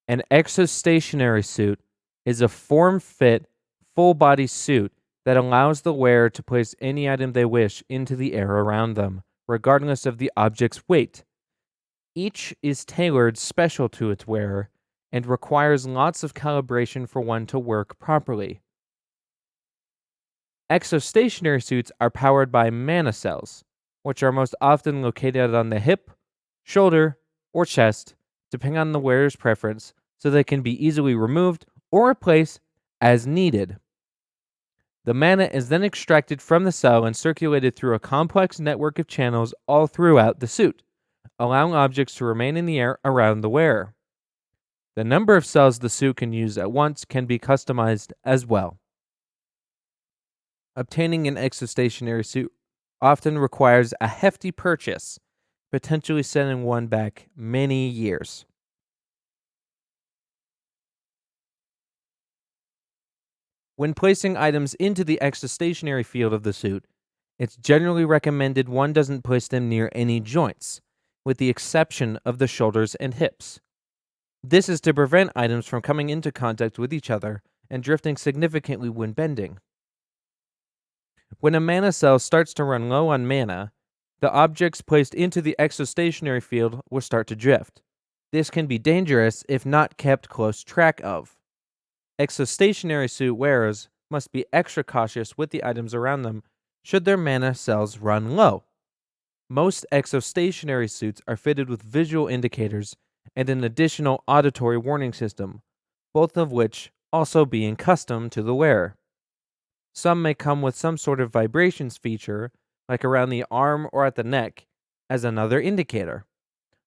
An exostationary suit is a form-fit, full-body suit that allows the wearer to place any item they wish into the air around them, regardless of the object's weight. Each is tailored special to its wearer and requires lots of calibration for one to work properly. Exostationary suits are powered by mana cells, which are most often located on the hip, shoulder, or chest, depending on the wearer's preference, so they can be easily removed or replaced as needed. The mana is then extracted from the cell and circulated through a complex network of channels all throughout the suit, allowing objects to remain in the air around the wearer. The number of cells the suit can use at once can be customized as well. Obtaining an exostationary suit often requires a hefty purchase, potentially sending one back many years. When placing items into the exostationary field of the suit, it's generally recommended one doesn't place them near any joints, with the exception of the shoulders and hips. This is to prevent items from coming into contact with each other and drifting significantly when bending. When a mana cell starts to run low on mana, the objects placed into the exostationary field will start to drift. This can be dangerous if not kept close track of. Exostationary suit wearers must be extra cautious with the items around them should their mana cells run low. Most exostationary suits are fitted with visual indicators and an additional auditory warning system, both of which also being custom to the wearer. Some may come with some sort of vibrations feature, like around the arm or at the neck, as another indicator.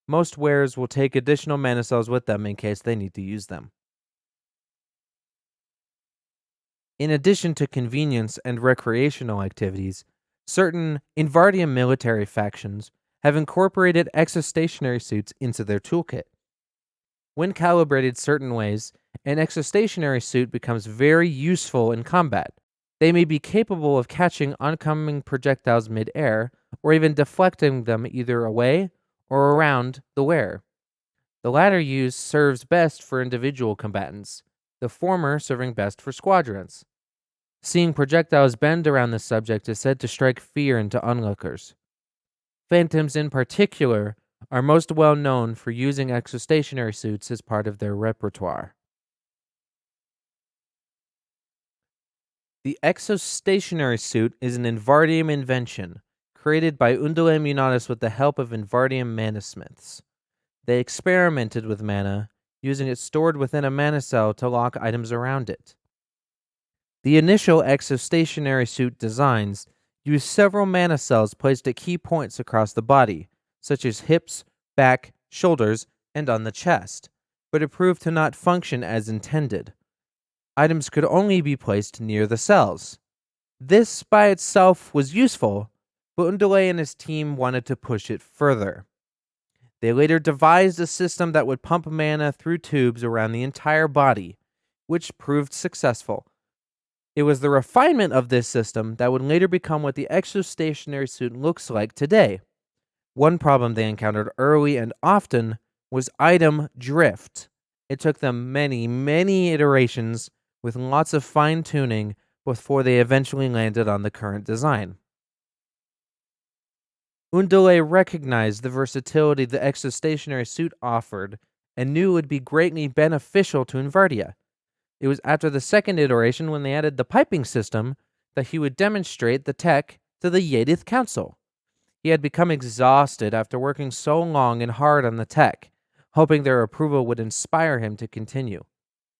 Most wearers will take additional mana cells with them in case they need to use them. In addition to convenience and recreational activities, certain Invardium military factions have incorporated exostationary suits into their toolkit. When calibrated certain ways, an exostationary suit becomes very useful in combat. They may be capable of catching oncoming projectiles mid-air, or even deflecting them either away or around the wearer. The latter use serves best for individual combatants, the former serving best for squadrons. Seeing projectiles bend around the subject is said to strike fear into onlookers. Phantoms in particular are most well known for using exostationary suits as part of their repertoire. The exostationary suit is an Invardium invention, created by Undule Munitis with the help of Invardium manasmiths. They experimented with mana, using it stored within a mana cell to lock items around it. The initial exostationary suit designs used several mana cells placed at key points across the body, such as hips, back, shoulders, and on the chest, but it proved to not function as intended. Items could only be placed near the cells. This by itself was useful, but Undule and his team wanted to push it further. They later devised a system that would pump mana through tubes around the entire body, which proved successful. It was the refinement of this system that would later become what the exostationary suit looks like today. One problem they encountered early and often was item drift. It took them many iterations with lots of fine-tuning before they eventually landed on the current design. Undule recognized the versatility the exostationary suit offered and knew it would be greatly beneficial to Invardia. It was after the second iteration, when they added the piping system, that he would demonstrate the tech to the Yedith Council. He had become exhausted after working so long and hard on the tech, hoping their approval would inspire him to continue.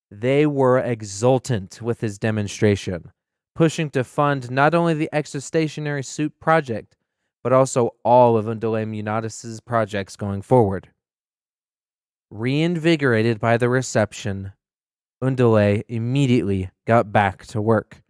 They were exultant with his demonstration, pushing to fund not only the exostationary suit project, but also all of Undule Munitis' projects going forward. Reinvigorated by the reception, Undule immediately got back to work.